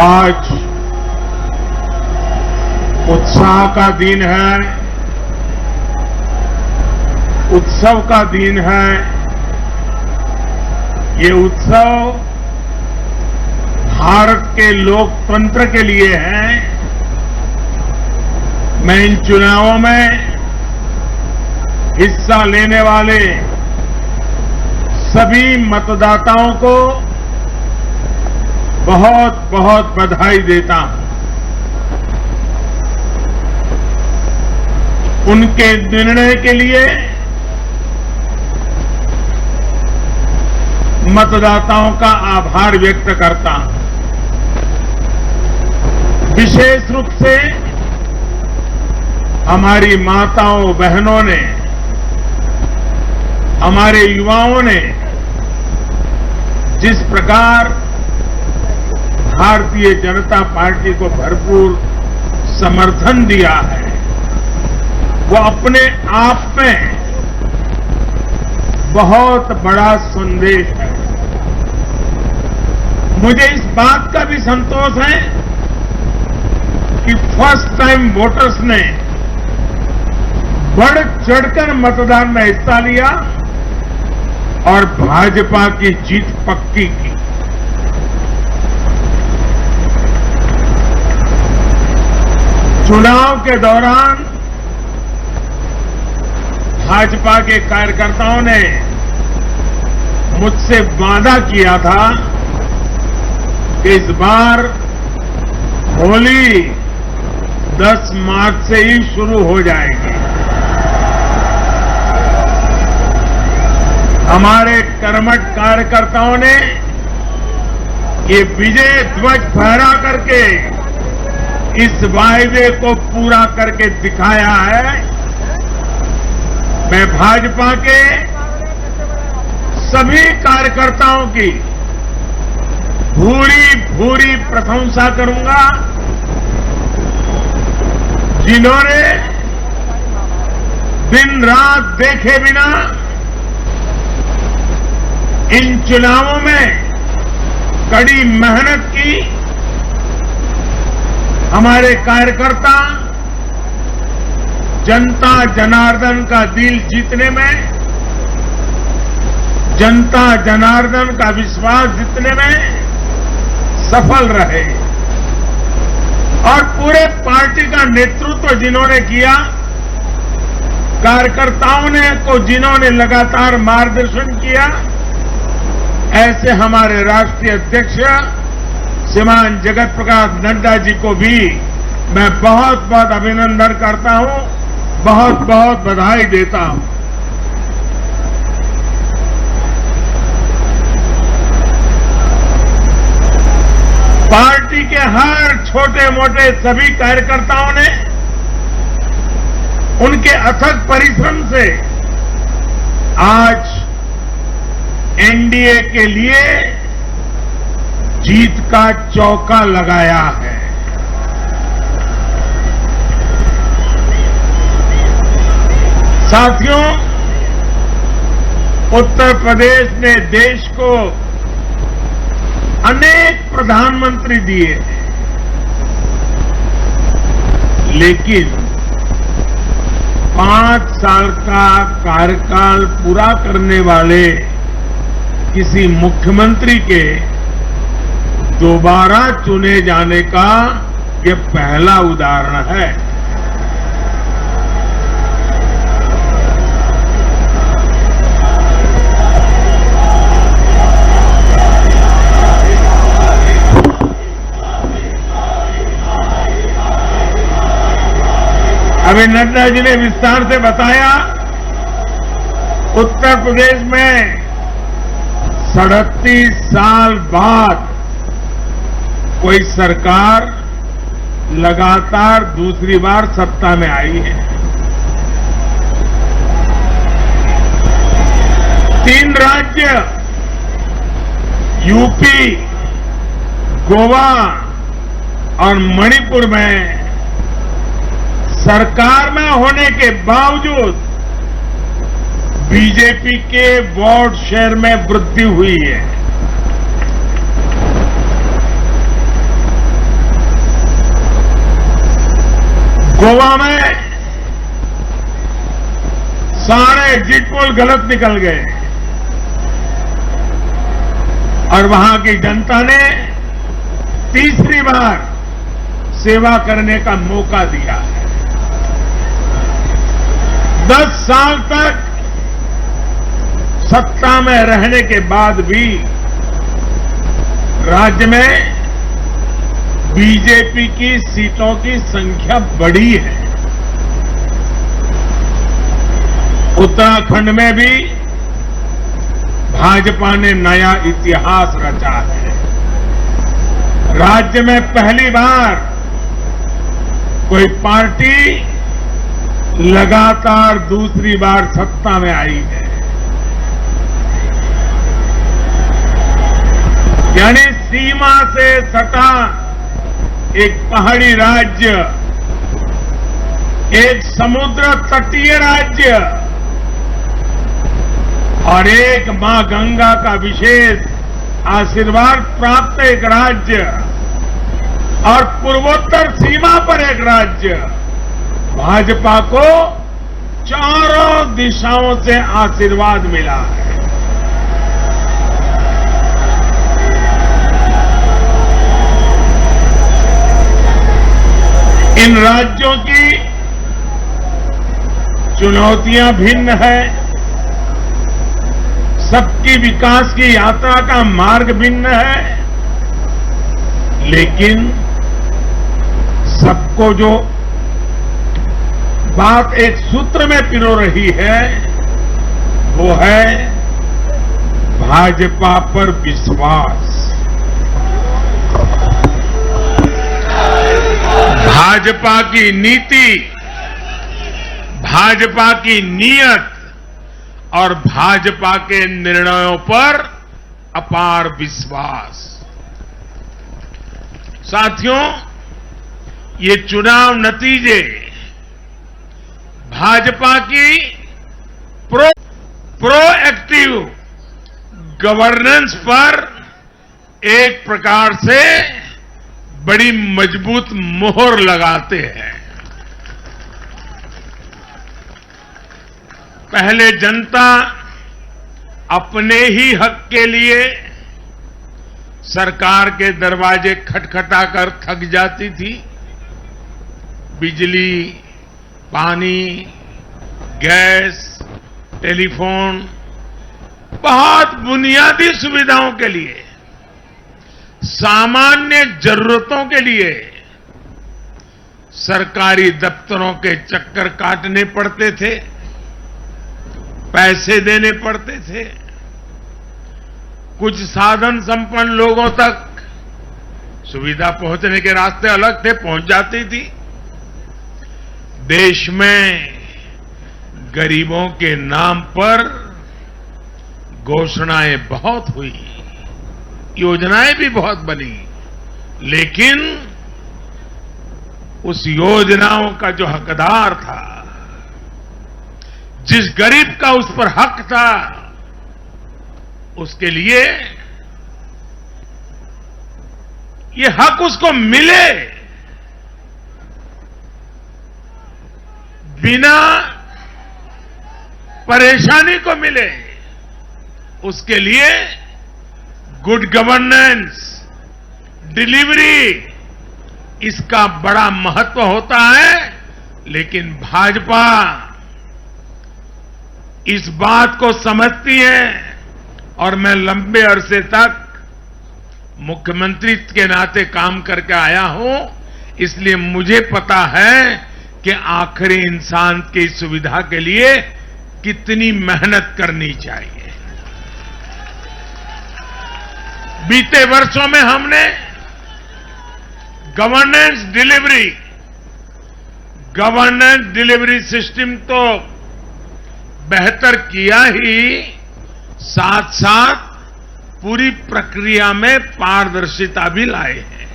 आज उत्साह का दिन है, उत्सव का दिन है। ये उत्सव भारत के लोकतंत्र के लिए है। मैं इन चुनावों में हिस्सा लेने वाले सभी मतदाताओं को बहुत बहुत बधाई देता हूं। उनके निर्णय के लिए मतदाताओं का आभार व्यक्त करता हूं। विशेष रूप से हमारी माताओं बहनों ने, हमारे युवाओं ने जिस प्रकार भारतीय जनता पार्टी को भरपूर समर्थन दिया है, वो अपने आप में बहुत बड़ा संदेश है। मुझे इस बात का भी संतोष है कि फर्स्ट टाइम वोटर्स ने बढ़ चढ़कर मतदान में हिस्सा लिया और भाजपा की जीत पक्की की। चुनाव के दौरान भाजपा के कार्यकर्ताओं ने मुझसे वादा किया था कि इस बार होली 10 मार्च से ही शुरू हो जाएगी। हमारे कर्मठ कार्यकर्ताओं ने ये विजय ध्वज फहरा करके इस वायदे को पूरा करके दिखाया है। मैं भाजपा के सभी कार्यकर्ताओं की भूरी भूरी प्रशंसा करूंगा, जिन्होंने दिन रात देखे बिना इन चुनावों में कड़ी मेहनत की। हमारे कार्यकर्ता जनता जनार्दन का दिल जीतने में, जनता जनार्दन का विश्वास जीतने में सफल रहे और पूरे पार्टी का नेतृत्व जिन्होंने किया, कार्यकर्ताओं ने को जिन्होंने लगातार मार्गदर्शन किया, ऐसे हमारे राष्ट्रीय अध्यक्ष श्रीमान जगत प्रकाश नड्डा जी को भी मैं बहुत बहुत अभिनंदन करता हूं, बहुत बहुत बधाई देता हूं। पार्टी के हर छोटे मोटे सभी कार्यकर्ताओं ने उनके अथक परिश्रम से आज एनडीए के लिए जीत का चौका लगाया है। साथियों, उत्तर प्रदेश ने देश को अनेक प्रधानमंत्री दिए, लेकिन 5 साल का कार्यकाल पूरा करने वाले किसी मुख्यमंत्री के दोबारा चुने जाने का ये पहला उदाहरण है। अभी नड्डा जी ने विस्तार से बताया, उत्तर प्रदेश में 37 साल बाद कोई सरकार लगातार दूसरी बार सत्ता में आई है। 3 राज्य यूपी, गोवा और मणिपुर में सरकार में होने के बावजूद बीजेपी के वोट शेयर में वृद्धि हुई है। गोवा में सारे एग्जिट पोल गलत निकल गए और वहां की जनता ने तीसरी बार सेवा करने का मौका दिया है। 10 साल तक सत्ता में रहने के बाद भी राज्य में बीजेपी की सीटों की संख्या बढ़ी है। उत्तराखंड में भी भाजपा ने नया इतिहास रचा है। राज्य में पहली बार कोई पार्टी लगातार दूसरी बार सत्ता में आई है। यानी सीमा से सटा एक पहाड़ी राज्य, एक समुद्र तटीय राज्य और एक मां गंगा का विशेष आशीर्वाद प्राप्त एक राज्य और पूर्वोत्तर सीमा पर एक राज्य, भाजपा को चारों दिशाओं से आशीर्वाद मिला है। इन राज्यों की चुनौतियां भिन्न है, सबकी विकास की यात्रा का मार्ग भिन्न है, लेकिन सबको जो बात एक सूत्र में पिरो रही है वो है भाजपा पर विश्वास। भाजपा की नीति, भाजपा की नीयत और भाजपा के निर्णयों पर अपार विश्वास। साथियों, ये चुनाव नतीजे भाजपा की प्रोएक्टिव गवर्नेंस पर एक प्रकार से बड़ी मजबूत मोहर लगाते हैं। पहले जनता अपने ही हक के लिए सरकार के दरवाजे खटखटाकर थक जाती थी। बिजली, पानी, गैस, टेलीफोन, बहुत बुनियादी सुविधाओं के लिए, सामान्य जरूरतों के लिए सरकारी दफ्तरों के चक्कर काटने पड़ते थे, पैसे देने पड़ते थे। कुछ साधन संपन्न लोगों तक सुविधा पहुंचने के रास्ते अलग थे, पहुंच जाती थी। देश में गरीबों के नाम पर घोषणाएं बहुत हुई, योजनाएं भी बहुत बनी, लेकिन उस योजनाओं का जो हकदार था, जिस गरीब का उस पर हक था, उसके लिए ये हक उसको मिले, बिना परेशानी को मिले, उसके लिए गुड गवर्नेंस, डिलीवरी, इसका बड़ा महत्व होता है। लेकिन भाजपा इस बात को समझती है और मैं लंबे अरसे तक मुख्यमंत्री के नाते काम करके आया हूं, इसलिए मुझे पता है कि आखिरी इंसान की सुविधा के लिए कितनी मेहनत करनी चाहिए। बीते वर्षों में हमने गवर्नेंस डिलीवरी सिस्टम तो बेहतर किया ही, साथ साथ पूरी प्रक्रिया में पारदर्शिता भी लाए हैं।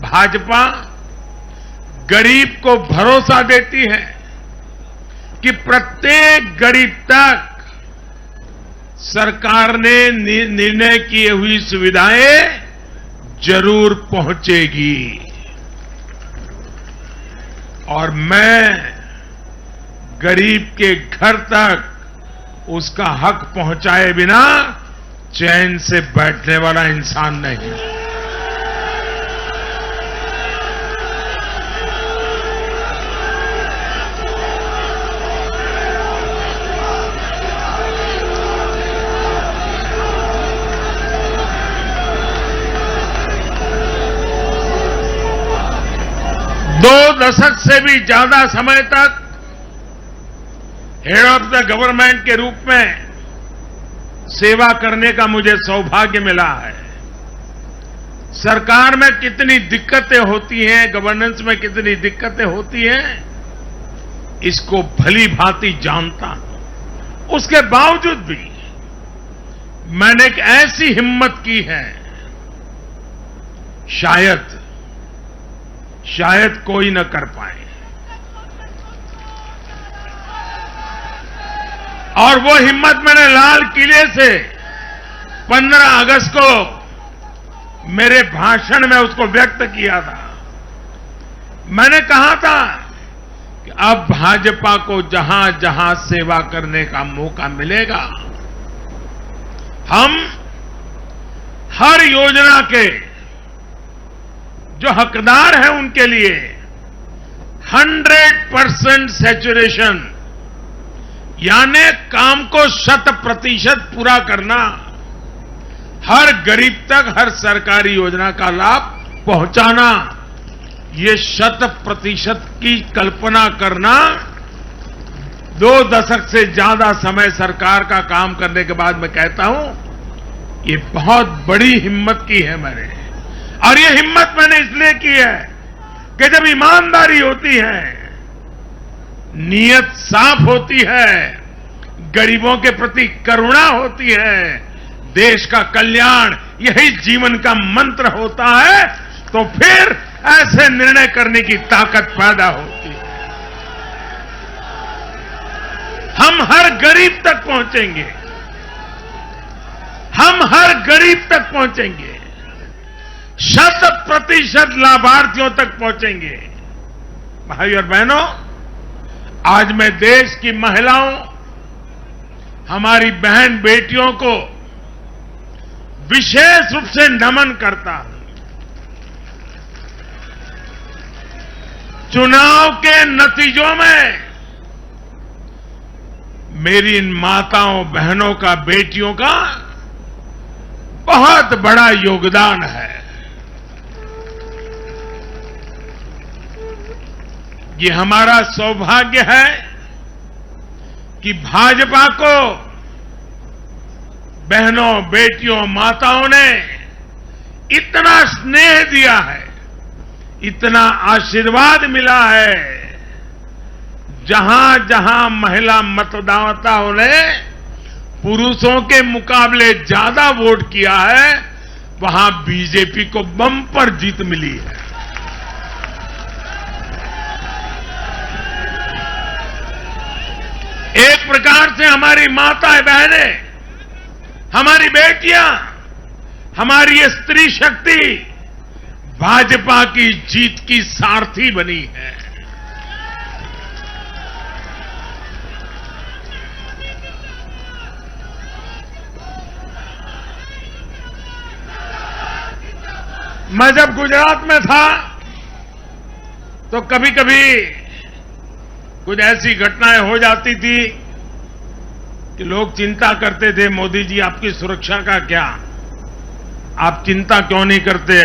भाजपा गरीब को भरोसा देती है कि प्रत्येक गरीब तक सरकार ने निर्णय किए हुई सुविधाएं जरूर पहुंचेगी। और मैं गरीब के घर तक उसका हक पहुंचाए बिना चैन से बैठने वाला इंसान नहीं। दो दशक से भी ज्यादा समय तक हेड ऑफ द गवर्नमेंट के रूप में सेवा करने का मुझे सौभाग्य मिला है। सरकार में कितनी दिक्कतें होती हैं, गवर्नेंस में कितनी दिक्कतें होती हैं, इसको भली भांति जानता हूं। उसके बावजूद भी मैंने एक ऐसी हिम्मत की है, शायद कोई न कर पाए। और वो हिम्मत मैंने लाल किले से 15 अगस्त को मेरे भाषण में उसको व्यक्त किया था। मैंने कहा था कि अब भाजपा को जहां जहां सेवा करने का मौका मिलेगा, हम हर योजना के जो हकदार हैं उनके लिए 100% सैचुरेशन, यानी काम को 100% पूरा करना, हर गरीब तक हर सरकारी योजना का लाभ पहुंचाना, ये 100% की कल्पना करना 2 दशक से ज्यादा समय सरकार का काम करने के बाद मैं कहता हूं, ये बहुत बड़ी हिम्मत की है मैंने। और ये हिम्मत मैंने इसलिए की है कि जब ईमानदारी होती है, नीयत साफ होती है, गरीबों के प्रति करुणा होती है, देश का कल्याण यही जीवन का मंत्र होता है, तो फिर ऐसे निर्णय करने की ताकत पैदा होती है। हम हर गरीब तक पहुंचेंगे, हम हर गरीब तक पहुंचेंगे, 100% लाभार्थियों तक पहुंचेंगे। भाई और बहनों, आज मैं देश की महिलाओं, हमारी बहन बेटियों को विशेष रूप से नमन करता हूं। चुनाव के नतीजों में मेरी इन माताओं बहनों का, बेटियों का बहुत बड़ा योगदान है। ये हमारा सौभाग्य है कि भाजपा को बहनों, बेटियों, माताओं ने इतना स्नेह दिया है, इतना आशीर्वाद मिला है। जहां जहां महिला मतदाताओं ने पुरुषों के मुकाबले ज्यादा वोट किया है, वहां बीजेपी को बम्पर जीत मिली है। एक प्रकार से हमारी माताएं, बहनें, हमारी बेटियां, हमारी ये स्त्री शक्ति भाजपा की जीत की सारथी बनी है। मैं जब गुजरात में था तो कभी कभी कुछ ऐसी घटनाएं हो जाती थी कि लोग चिंता करते थे, मोदी जी आपकी सुरक्षा का क्या, आप चिंता क्यों नहीं करते,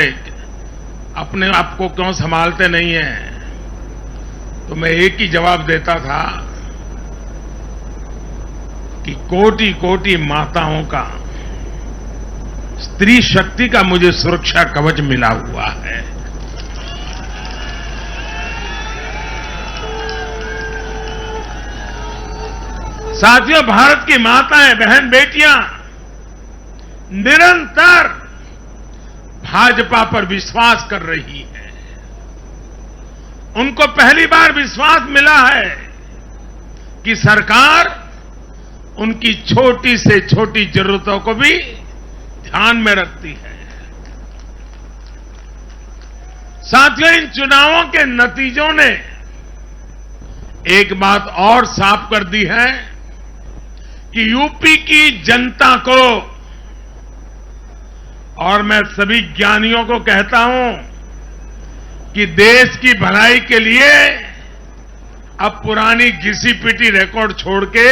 अपने आप को क्यों संभालते नहीं हैं। तो मैं एक ही जवाब देता था कि कोटि कोटि माताओं का, स्त्री शक्ति का मुझे सुरक्षा कवच मिला हुआ है। साथियों, भारत की माताएं, बहन, बेटियां निरंतर भाजपा पर विश्वास कर रही हैं। उनको पहली बार विश्वास मिला है कि सरकार उनकी छोटी से छोटी जरूरतों को भी ध्यान में रखती है। साथियों, इन चुनावों के नतीजों ने एक बात और साफ कर दी है कि यूपी की जनता को, और मैं सभी ज्ञानियों को कहता हूं कि देश की भलाई के लिए अब पुरानी घिसी पिटी रिकॉर्ड छोड़ के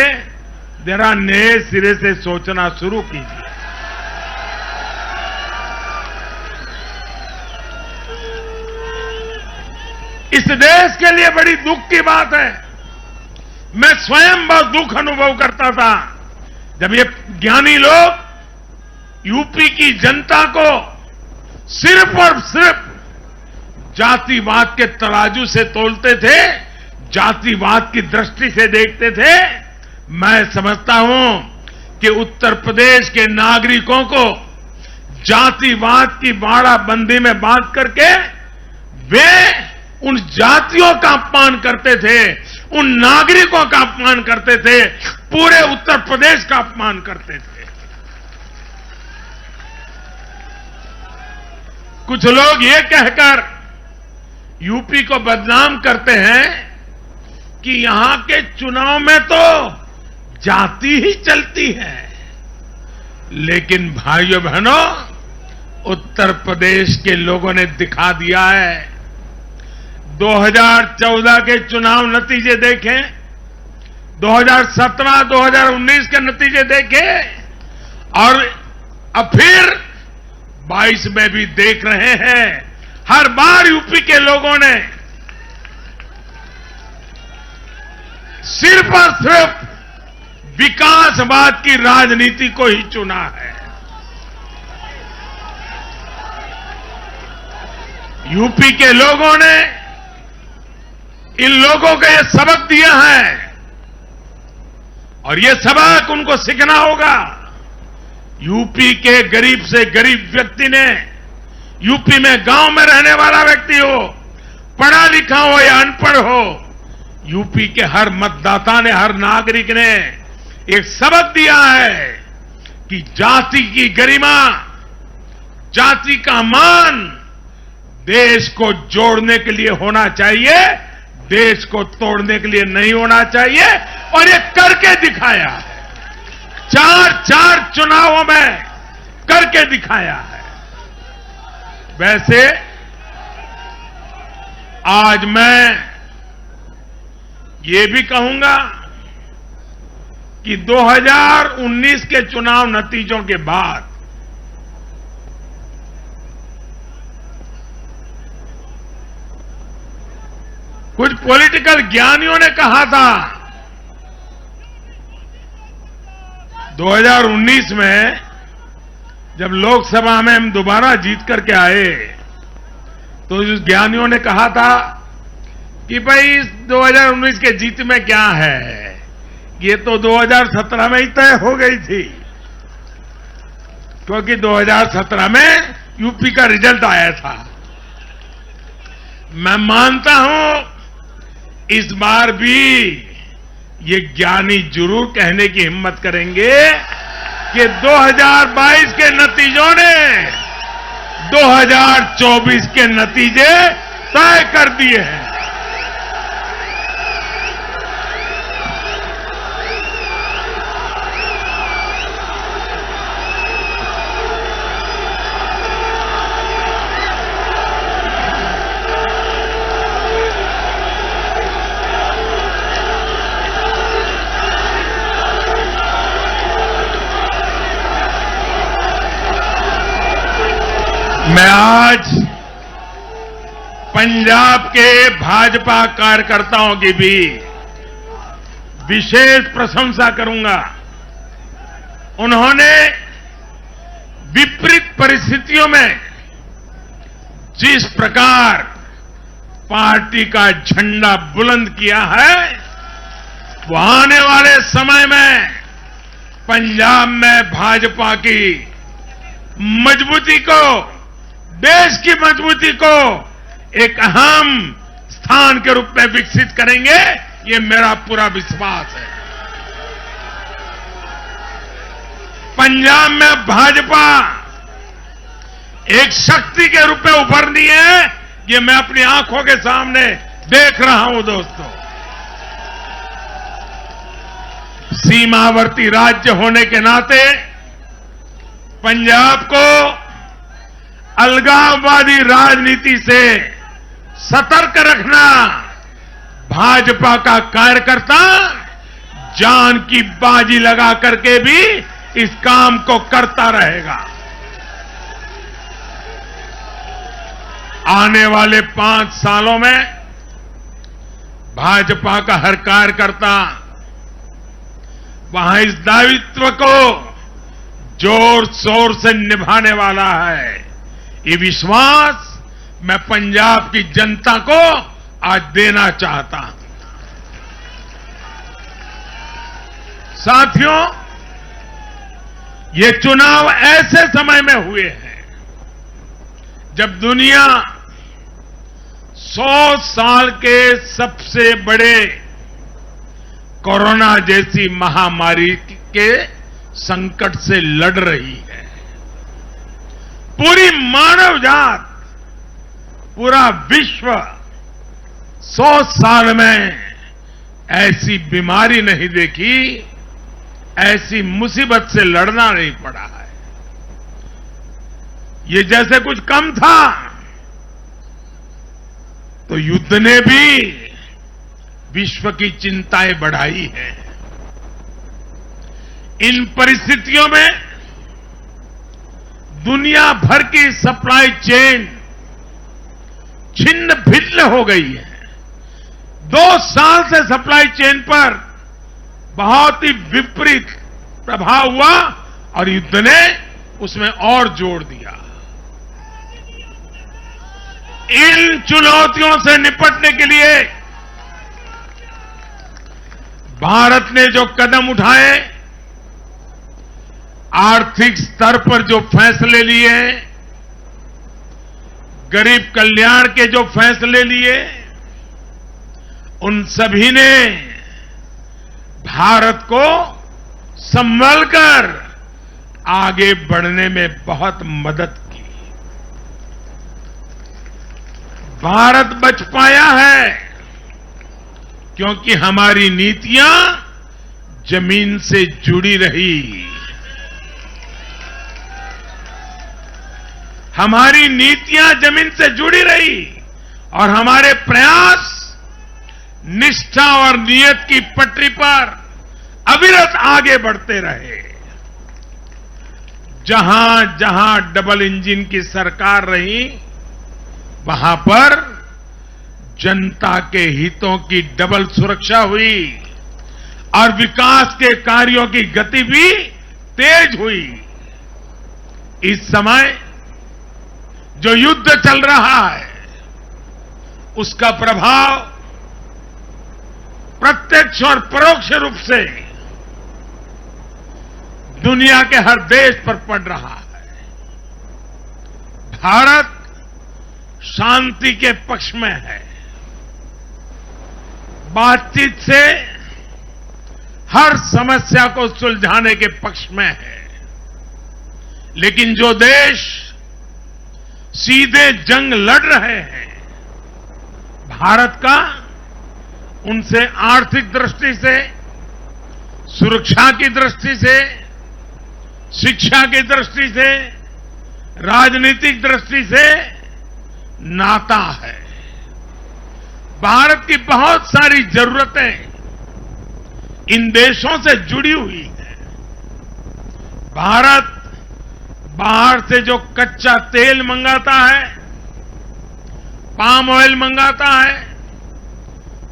जरा नए सिरे से सोचना शुरू कीजिए। इस देश के लिए बड़ी दुख की बात है। मैं स्वयं बहुत दुख अनुभव करता था जब ये ज्ञानी लोग यूपी की जनता को सिर्फ और सिर्फ जातिवाद के तराजू से तोलते थे, जातिवाद की दृष्टि से देखते थे। मैं समझता हूं कि उत्तर प्रदेश के नागरिकों को जातिवाद की बाड़ाबंदी में बांध करके वे उन जातियों का अपमान करते थे, उन नागरिकों का अपमान करते थे, पूरे उत्तर प्रदेश का अपमान करते थे। कुछ लोग ये कहकर यूपी को बदनाम करते हैं कि यहां के चुनाव में तो जाति ही चलती है। लेकिन भाइयों बहनों, उत्तर प्रदेश के लोगों ने दिखा दिया है। 2014 के चुनाव नतीजे देखें, 2017, 2019 के नतीजे देखें और अब फिर 22 में भी देख रहे हैं। हर बार यूपी के लोगों ने सिर्फ और सिर्फ विकासवाद की राजनीति को ही चुना है। यूपी के लोगों ने इन लोगों को यह सबक दिया है और यह सबक उनको सीखना होगा। यूपी के गरीब से गरीब व्यक्ति ने, यूपी में गांव में रहने वाला व्यक्ति हो, पढ़ा लिखा हो या अनपढ़ हो, यूपी के हर मतदाता ने, हर नागरिक ने एक सबक दिया है कि जाति की गरिमा, जाति का मान देश को जोड़ने के लिए होना चाहिए, देश को तोड़ने के लिए नहीं होना चाहिए। और ये करके दिखाया है, 4 चुनावों में करके दिखाया है। वैसे आज मैं ये भी कहूंगा कि 2019 के चुनाव नतीजों के बाद कुछ पॉलिटिकल ज्ञानियों ने कहा था 2019 में जब लोकसभा में हम दोबारा जीत करके आए तो उस ज्ञानियों ने कहा था कि भाई 2019 के जीत में क्या है, ये तो 2017 में ही तय हो गई थी, क्योंकि 2017 में यूपी का रिजल्ट आया था। मैं मानता हूं इस बार भी ये ज्ञानी जरूर कहने की हिम्मत करेंगे कि 2022 के नतीजों ने 2024 के नतीजे तय कर दिए हैं। मैं आज पंजाब के भाजपा कार्यकर्ताओं की भी विशेष प्रशंसा करूंगा। उन्होंने विपरीत परिस्थितियों में जिस प्रकार पार्टी का झंडा बुलंद किया है, वो आने वाले समय में पंजाब में भाजपा की मजबूती को, देश की मजबूती को एक अहम स्थान के रूप में विकसित करेंगे, ये मेरा पूरा विश्वास है। पंजाब में भाजपा एक शक्ति के रूप में उभरनी है, ये मैं अपनी आंखों के सामने देख रहा हूं दोस्तों। सीमावर्ती राज्य होने के नाते पंजाब को अलगाववादी राजनीति से सतर्क रखना भाजपा का कार्यकर्ता जान की बाजी लगा करके भी इस काम को करता रहेगा। आने वाले 5 सालों में भाजपा का हर कार्यकर्ता वहां इस दायित्व को जोर शोर से निभाने वाला है। ये विश्वास मैं पंजाब की जनता को आज देना चाहता हूं। साथियों, ये चुनाव ऐसे समय में हुए हैं जब दुनिया 100 साल के सबसे बड़े कोरोना जैसी महामारी के संकट से लड़ रही है। पूरी मानव जात, पूरा विश्व 100 साल में ऐसी बीमारी नहीं देखी, ऐसी मुसीबत से लड़ना नहीं पड़ा है। ये जैसे कुछ कम था तो युद्ध ने भी विश्व की चिंताएं बढ़ाई हैं। इन परिस्थितियों में दुनिया भर की सप्लाई चेन छिन्न भिन्न हो गई है। 2 साल से सप्लाई चेन पर बहुत ही विपरीत प्रभाव हुआ और युद्ध ने उसमें और जोड़ दिया। इन चुनौतियों से निपटने के लिए भारत ने जो कदम उठाए, आर्थिक स्तर पर जो फैसले लिए, गरीब कल्याण के जो फैसले लिए, उन सभी ने भारत को संभल कर आगे बढ़ने में बहुत मदद की। भारत बच पाया है क्योंकि हमारी नीतियां जमीन से जुड़ी रही। हमारी नीतियां जमीन से जुड़ी रही और हमारे प्रयास निष्ठा और नियत की पटरी पर अविरत आगे बढ़ते रहे। जहां जहां डबल इंजन की सरकार रही, वहां पर जनता के हितों की डबल सुरक्षा हुई और विकास के कार्यों की गति भी तेज हुई। इस समय जो युद्ध चल रहा है, उसका प्रभाव प्रत्यक्ष और परोक्ष रूप से दुनिया के हर देश पर पड़ रहा है। भारत शांति के पक्ष में है, बातचीत से हर समस्या को सुलझाने के पक्ष में है। लेकिन जो देश सीधे जंग लड़ रहे हैं, भारत का उनसे आर्थिक दृष्टि से, सुरक्षा की दृष्टि से, शिक्षा की दृष्टि से, राजनीतिक दृष्टि से नाता है। भारत की बहुत सारी जरूरतें इन देशों से जुड़ी हुई हैं। भारत बाहर से जो कच्चा तेल मंगाता है, पाम ऑयल मंगाता है,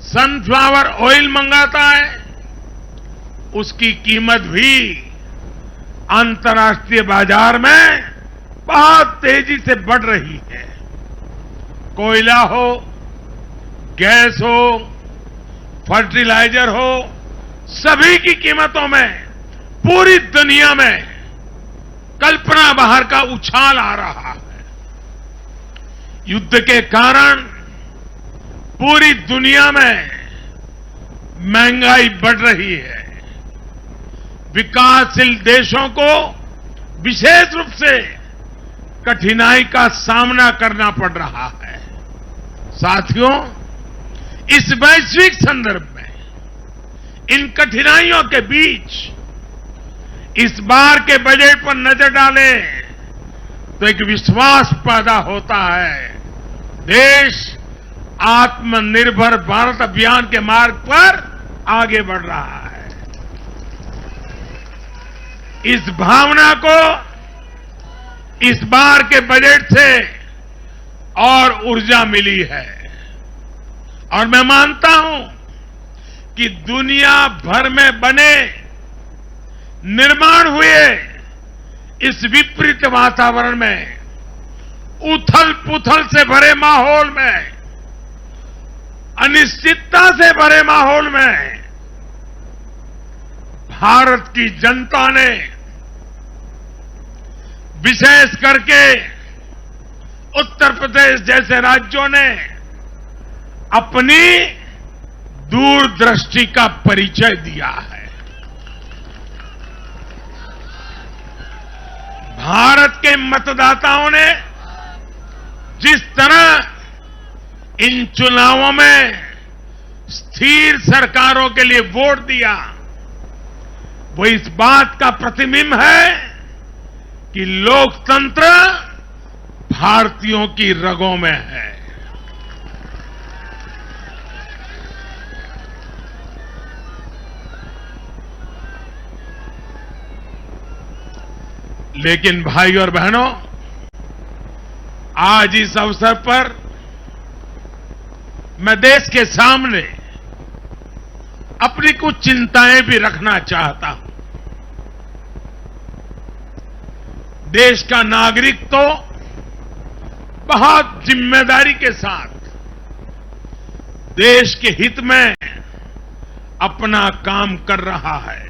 सनफ्लावर ऑयल मंगाता है, उसकी कीमत भी अंतर्राष्ट्रीय बाजार में बहुत तेजी से बढ़ रही है। कोयला हो, गैस हो, फर्टिलाइजर हो, सभी की कीमतों में पूरी दुनिया में कल्पना बाहर का उछाल आ रहा है। युद्ध के कारण पूरी दुनिया में महंगाई बढ़ रही है। विकासशील देशों को विशेष रूप से कठिनाई का सामना करना पड़ रहा है। साथियों, इस वैश्विक संदर्भ में इन कठिनाइयों के बीच इस बार के बजट पर नजर डालें तो एक विश्वास पैदा होता है। देश आत्मनिर्भर भारत अभियान के मार्ग पर आगे बढ़ रहा है। इस भावना को इस बार के बजट से और ऊर्जा मिली है और मैं मानता हूं कि दुनिया भर में बने निर्माण हुए इस विपरीत वातावरण में, उथल पुथल से भरे माहौल में, अनिश्चितता से भरे माहौल में भारत की जनता ने विशेष करके उत्तर प्रदेश जैसे राज्यों ने अपनी दूरदृष्टि का परिचय दिया है। भारत के मतदाताओं ने जिस तरह इन चुनावों में स्थिर सरकारों के लिए वोट दिया, वो इस बात का प्रतिबिंब है कि लोकतंत्र भारतीयों की रगों में है। लेकिन भाई और बहनों, आज इस अवसर पर मैं देश के सामने अपनी कुछ चिंताएं भी रखना चाहता हूं। देश का नागरिक तो बहुत जिम्मेदारी के साथ देश के हित में अपना काम कर रहा है।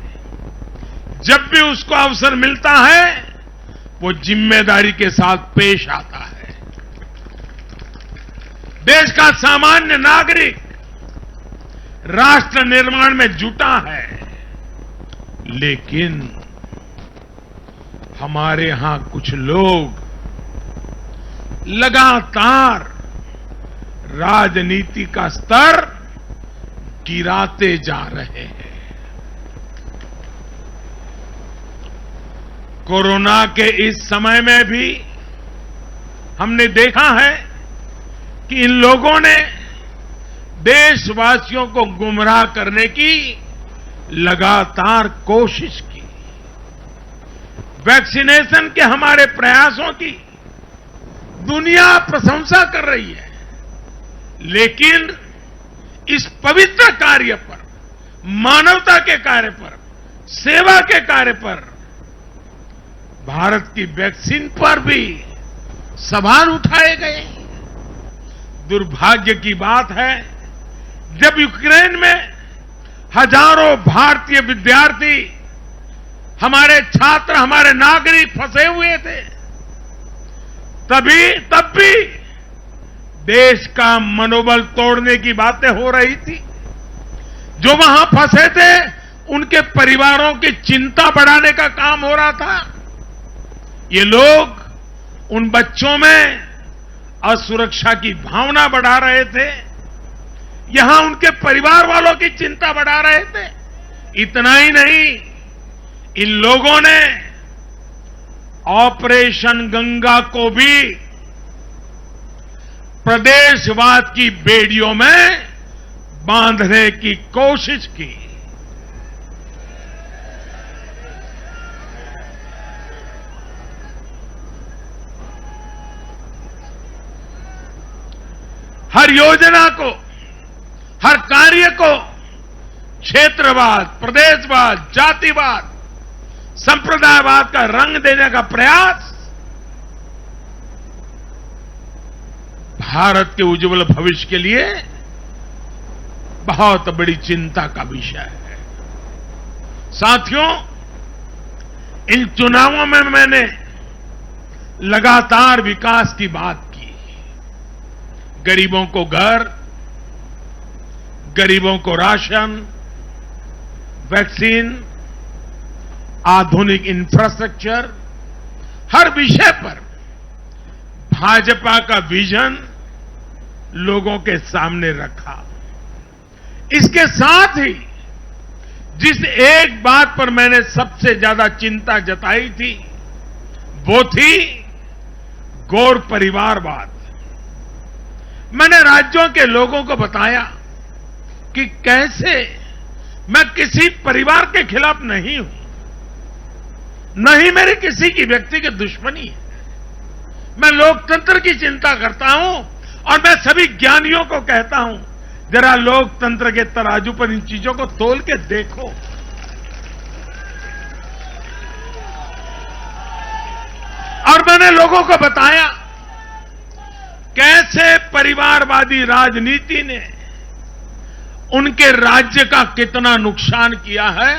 जब भी उसको अवसर मिलता है वो जिम्मेदारी के साथ पेश आता है। देश का सामान्य नागरिक राष्ट्र निर्माण में जुटा है, लेकिन हमारे यहां कुछ लोग लगातार राजनीति का स्तर गिराते जा रहे हैं। कोरोना के इस समय में भी हमने देखा है कि इन लोगों ने देशवासियों को गुमराह करने की लगातार कोशिश की। वैक्सीनेशन के हमारे प्रयासों की दुनिया प्रशंसा कर रही है, लेकिन इस पवित्र कार्य पर, मानवता के कार्य पर, सेवा के कार्य पर, भारत की वैक्सीन पर भी सवाल उठाए गए। दुर्भाग्य की बात है, जब यूक्रेन में हजारों भारतीय विद्यार्थी, हमारे छात्र, हमारे नागरिक फंसे हुए थे, तब भी देश का मनोबल तोड़ने की बातें हो रही थी। जो वहां फंसे थे उनके परिवारों की चिंता बढ़ाने का काम हो रहा था। ये लोग उन बच्चों में असुरक्षा की भावना बढ़ा रहे थे, यहां उनके परिवार वालों की चिंता बढ़ा रहे थे। इतना ही नहीं, इन लोगों ने ऑपरेशन गंगा को भी प्रदेशवाद की बेड़ियों में बांधने की कोशिश की। हर योजना को, हर कार्य को क्षेत्रवाद, प्रदेशवाद, जातिवाद, संप्रदायवाद का रंग देने का प्रयास भारत के उज्जवल भविष्य के लिए बहुत बड़ी चिंता का विषय है। साथियों, इन चुनावों में मैंने लगातार विकास की बात की। गरीबों को घर, गरीबों को राशन, वैक्सीन, आधुनिक इंफ्रास्ट्रक्चर, हर विषय पर भाजपा का विजन लोगों के सामने रखा। इसके साथ ही जिस एक बात पर मैंने सबसे ज्यादा चिंता जताई थी वो थी गौर परिवारवाद। मैंने राज्यों के लोगों को बताया कि कैसे मैं किसी परिवार के खिलाफ नहीं हूं, न ही मेरी किसी की व्यक्तिगत दुश्मनी है। मैं लोकतंत्र की चिंता करता हूं और मैं सभी ज्ञानियों को कहता हूं, जरा लोकतंत्र के तराजू पर इन चीजों को तोल के देखो। और मैंने लोगों को बताया कैसे परिवारवादी राजनीति ने उनके राज्य का कितना नुकसान किया है,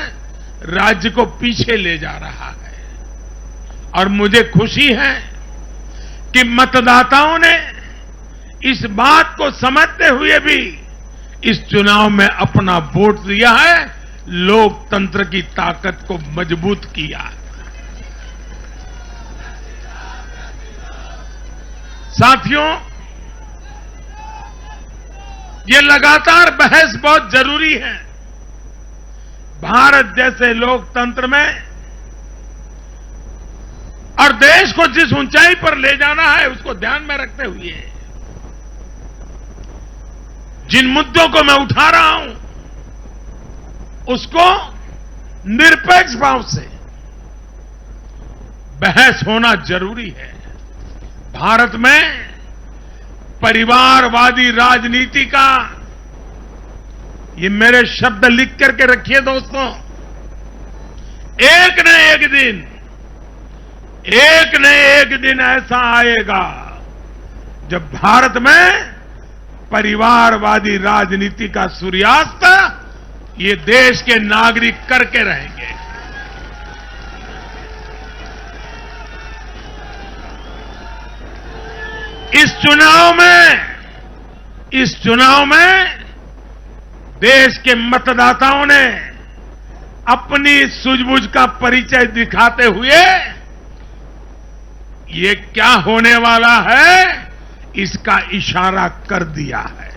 राज्य को पीछे ले जा रहा है। और मुझे खुशी है कि मतदाताओं ने इस बात को समझते हुए भी इस चुनाव में अपना वोट दिया है, लोकतंत्र की ताकत को मजबूत किया। साथियों, ये लगातार बहस बहुत जरूरी है। भारत जैसे लोकतंत्र में और देश को जिस ऊंचाई पर ले जाना है उसको ध्यान में रखते हुए जिन मुद्दों को मैं उठा रहा हूं उसको निरपेक्ष भाव से बहस होना जरूरी है। भारत में परिवारवादी राजनीति का, ये मेरे शब्द लिख करके रखिए दोस्तों, एक न एक दिन ऐसा आएगा जब भारत में परिवारवादी राजनीति का सूर्यास्त ये देश के नागरिक करके रहेंगे। इस चुनाव में देश के मतदाताओं ने अपनी सूझबूझ का परिचय दिखाते हुए ये क्या होने वाला है इसका इशारा कर दिया है।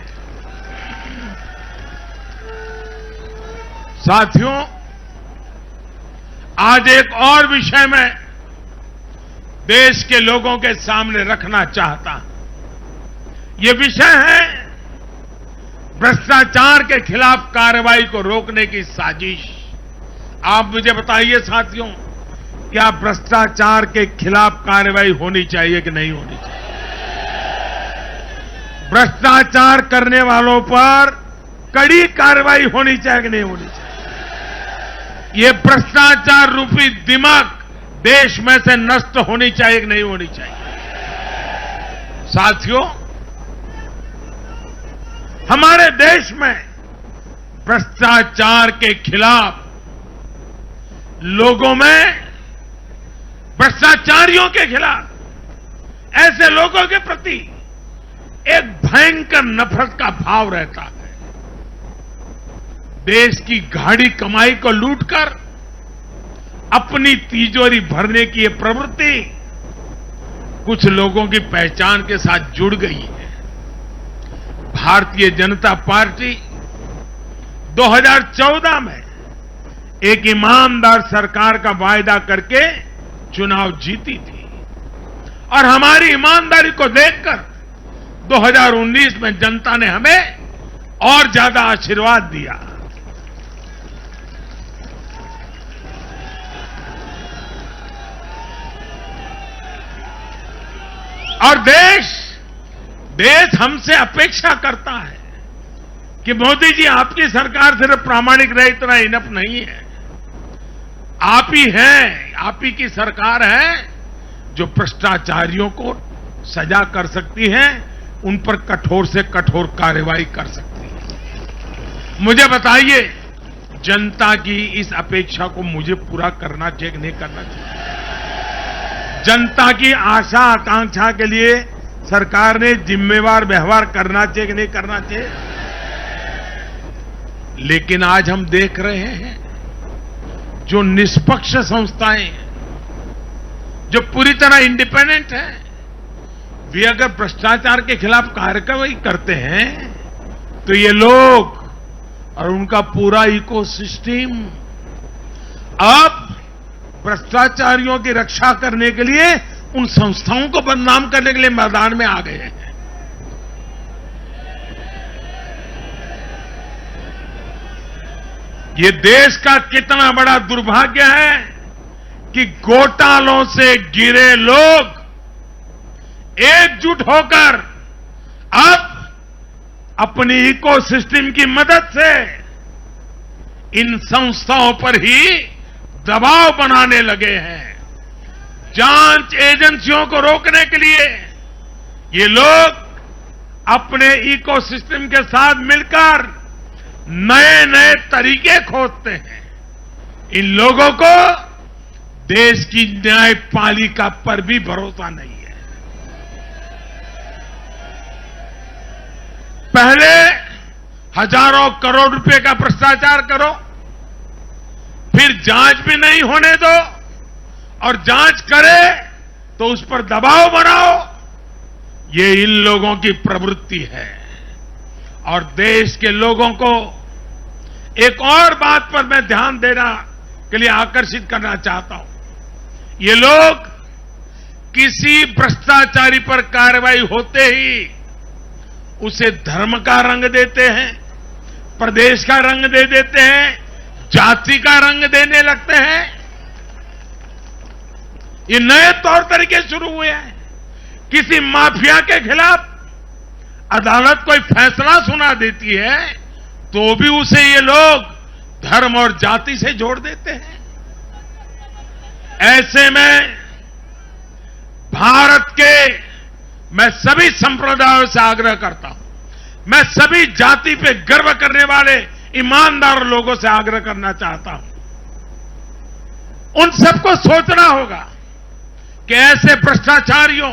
साथियों, आज एक और विषय में देश के लोगों के सामने रखना चाहता हूं। ये विषय है भ्रष्टाचार के खिलाफ कार्रवाई को रोकने की साजिश। आप मुझे बताइए साथियों, क्या भ्रष्टाचार के खिलाफ कार्रवाई होनी चाहिए कि नहीं होनी चाहिए? भ्रष्टाचार करने वालों पर कड़ी कार्रवाई होनी चाहिए कि नहीं होनी चाहिए? ये भ्रष्टाचार रूपी दिमाग देश में से नष्ट होनी चाहिए कि नहीं होनी चाहिए? साथियों, हमारे देश में भ्रष्टाचार के खिलाफ लोगों में, भ्रष्टाचारियों के खिलाफ, ऐसे लोगों के प्रति एक भयंकर नफरत का भाव रहता है। देश की गाढ़ी कमाई को लूटकर अपनी तिजोरी भरने की ये प्रवृत्ति कुछ लोगों की पहचान के साथ जुड़ गई है। भारतीय जनता पार्टी 2014 में एक ईमानदार सरकार का वायदा करके चुनाव जीती थी और हमारी ईमानदारी को देखकर 2019 में जनता ने हमें और ज्यादा आशीर्वाद दिया। और देश हमसे अपेक्षा करता है कि मोदी जी, आपकी सरकार सिर्फ प्रामाणिक रहे इतना इनफ नहीं है। आप ही हैं, आप ही की सरकार है जो भ्रष्टाचारियों को सजा कर सकती है, उन पर कठोर से कठोर कार्रवाई कर सकती है। मुझे बताइए, जनता की इस अपेक्षा को मुझे पूरा करना चाहिए कि नहीं करना चाहिए? जनता की आशा आकांक्षा के लिए सरकार ने जिम्मेवार व्यवहार करना चाहिए कि नहीं करना चाहिए? लेकिन आज हम देख रहे हैं जो निष्पक्ष संस्थाएं हैं, जो पूरी तरह इंडिपेंडेंट हैं, वे अगर भ्रष्टाचार के खिलाफ कार्रवाई करते हैं तो ये लोग और उनका पूरा इकोसिस्टम अब भ्रष्टाचारियों की रक्षा करने के लिए उन संस्थाओं को बदनाम करने के लिए मैदान में आ गए हैं। ये देश का कितना बड़ा दुर्भाग्य है कि घोटालों से घिरे लोग एकजुट होकर अब अपनी इकोसिस्टम की मदद से इन संस्थाओं पर ही दबाव बनाने लगे हैं। जांच एजेंसियों को रोकने के लिए ये लोग अपने इकोसिस्टम के साथ मिलकर नए नए तरीके खोजते हैं। इन लोगों को देश की न्यायपालिका पर भी भरोसा नहीं है। पहले हजारों करोड़ रुपए का भ्रष्टाचार करो, फिर जांच भी नहीं होने दो, और जांच करे तो उस पर दबाव बनाओ। ये इन लोगों की प्रवृत्ति है। और देश के लोगों को एक और बात पर मैं ध्यान देना के लिए आकर्षित करना चाहता हूं। ये लोग किसी भ्रष्टाचारी पर कार्रवाई होते ही उसे धर्म का रंग देते हैं, प्रदेश का रंग दे देते हैं, जाति का रंग देने लगते हैं। ये नए तौर तरीके शुरू हुए हैं। किसी माफिया के खिलाफ अदालत कोई फैसला सुना देती है तो भी उसे ये लोग धर्म और जाति से जोड़ देते हैं। ऐसे में भारत के मैं सभी संप्रदायों से आग्रह करता हूं, मैं सभी जाति पे गर्व करने वाले ईमानदार लोगों से आग्रह करना चाहता हूं, उन सबको सोचना होगा कि ऐसे भ्रष्टाचारियों,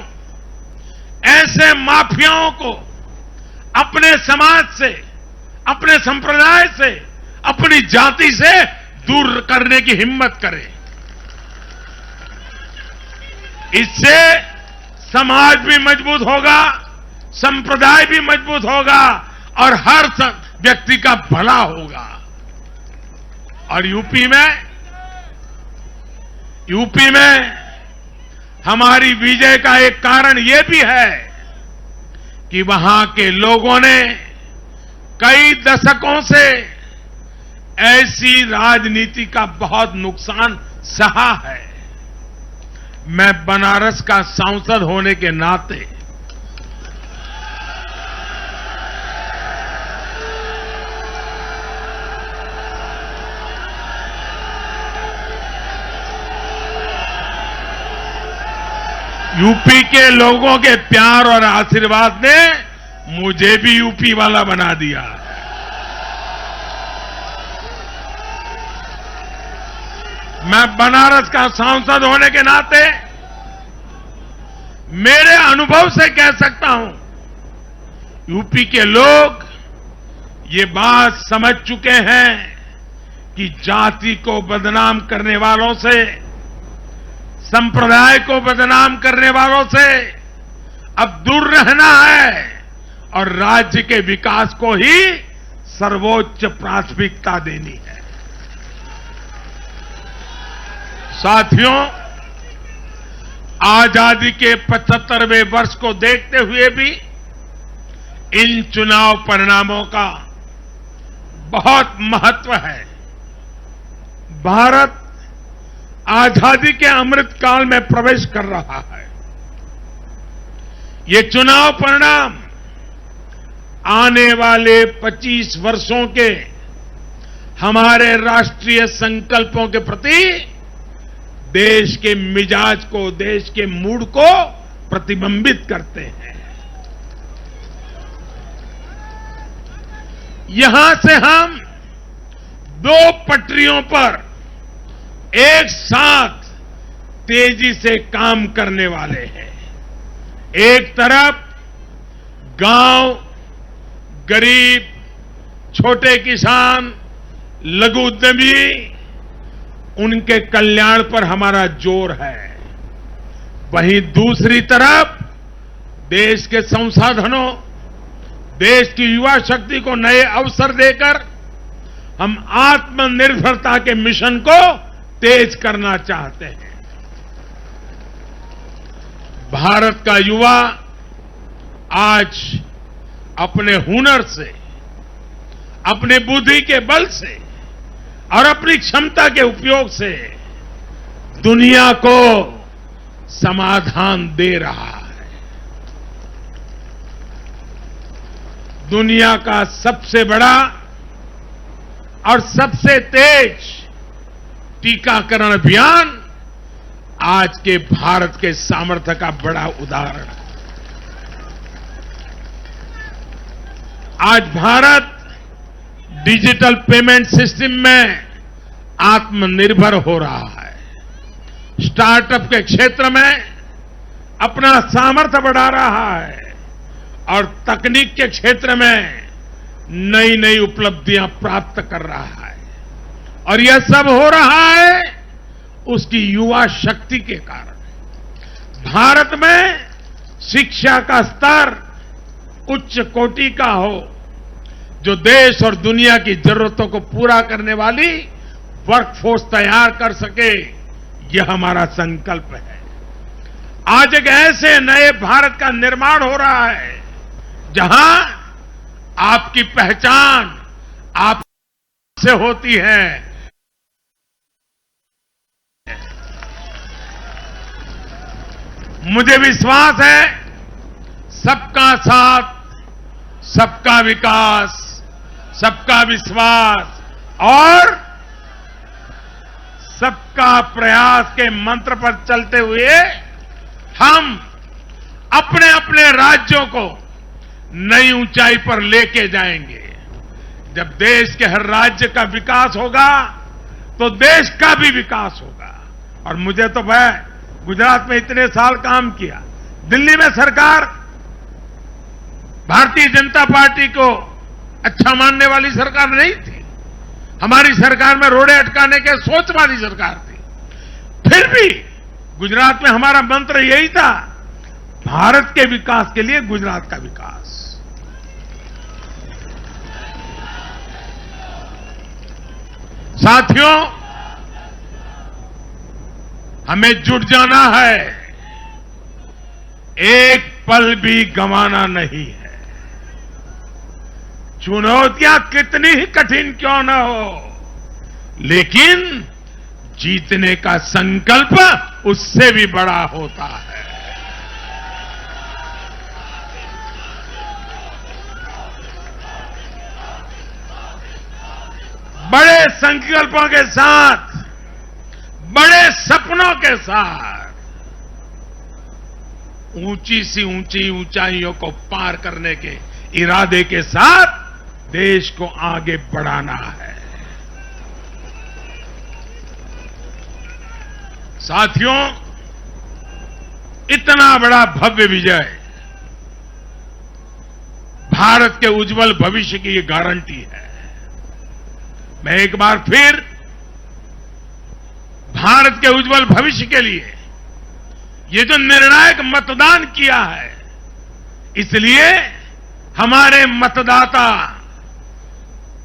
ऐसे माफियाओं को अपने समाज से, अपने संप्रदाय से, अपनी जाति से दूर करने की हिम्मत करें। इससे समाज भी मजबूत होगा, संप्रदाय भी मजबूत होगा और हर व्यक्ति का भला होगा। और यूपी में हमारी विजय का एक कारण यह भी है कि वहां के लोगों ने कई दशकों से ऐसी राजनीति का बहुत नुकसान सहा है। मैं बनारस का सांसद होने के नाते यूपी के लोगों के प्यार और आशीर्वाद ने मुझे भी यूपी वाला बना दिया। मैं बनारस का सांसद होने के नाते मेरे अनुभव से कह सकता हूं, यूपी के लोग ये बात समझ चुके हैं कि जाति को बदनाम करने वालों से, संप्रदाय को बदनाम करने वालों से अब दूर रहना है और राज्य के विकास को ही सर्वोच्च प्राथमिकता देनी है। साथियों, आजादी के 75वें वर्ष को देखते हुए भी इन चुनाव परिणामों का बहुत महत्व है। भारत आजादी के अमृत काल में प्रवेश कर रहा है। ये चुनाव परिणाम आने वाले 25 वर्षों के हमारे राष्ट्रीय संकल्पों के प्रति देश के मिजाज को, देश के मूड को प्रतिबिंबित करते हैं। यहां से हम दो पटरियों पर एक साथ तेजी से काम करने वाले हैं। एक तरफ गांव, गरीब, छोटे किसान, लघु उद्यमी, उनके कल्याण पर हमारा जोर है। वहीं दूसरी तरफ देश के संसाधनों, देश की युवा शक्ति को नए अवसर देकर हम आत्मनिर्भरता के मिशन को तेज करना चाहते हैं। भारत का युवा आज अपने हुनर से, अपनी बुद्धि के बल से और अपनी क्षमता के उपयोग से दुनिया को समाधान दे रहा है। दुनिया का सबसे बड़ा और सबसे तेज टीकाकरण अभियान आज के भारत के सामर्थ्य का बड़ा उदाहरण है। आज भारत डिजिटल पेमेंट सिस्टम में आत्मनिर्भर हो रहा है। स्टार्टअप के क्षेत्र में अपना सामर्थ्य बढ़ा रहा है और तकनीक के क्षेत्र में नई नई उपलब्धियां प्राप्त कर रहा है। और यह सब हो रहा है उसकी युवा शक्ति के कारण। भारत में शिक्षा का स्तर उच्च कोटि का हो, जो देश और दुनिया की जरूरतों को पूरा करने वाली वर्कफोर्स तैयार कर सके, यह हमारा संकल्प है। आज एक ऐसे नए भारत का निर्माण हो रहा है जहां आपकी पहचान आपसे होती है। मुझे विश्वास है सबका साथ, सबका विकास, सबका विश्वास और सबका प्रयास के मंत्र पर चलते हुए हम अपने अपने राज्यों को नई ऊंचाई पर लेके जाएंगे। जब देश के हर राज्य का विकास होगा तो देश का भी विकास होगा। और मुझे तो मैं गुजरात में इतने साल काम किया, दिल्ली में सरकार भारतीय जनता पार्टी को अच्छा मानने वाली सरकार नहीं थी। हमारी सरकार में रोड़े अटकाने के सोच वाली सरकार थी। फिर भी गुजरात में हमारा मंत्र यही था, भारत के विकास के लिए गुजरात का विकास। साथियों, हमें जुट जाना है, एक पल भी गंवाना नहीं है। चुनौतियां कितनी ही कठिन क्यों न हो, लेकिन जीतने का संकल्प उससे भी बड़ा होता है। बड़े संकल्पों के साथ, बड़े सपनों के साथ ऊंची सी ऊंची ऊंचाइयों को पार करने के इरादे के साथ देश को आगे बढ़ाना है। साथियों, इतना बड़ा भव्य विजय भारत के उज्जवल भविष्य की गारंटी है। मैं एक बार फिर भारत के उज्जवल भविष्य के लिए ये जो निर्णायक मतदान किया है, इसलिए हमारे मतदाता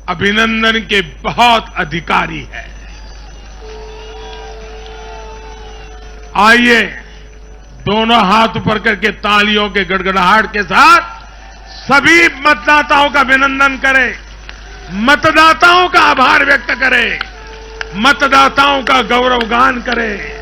अभिनंदन के बहुत अधिकारी है। आइए दोनों हाथ ऊपर करके तालियों के गड़गड़ाहट के साथ सभी मतदाताओं का अभिनंदन करें, मतदाताओं का आभार व्यक्त करें, मतदाताओं का गौरवगान करें।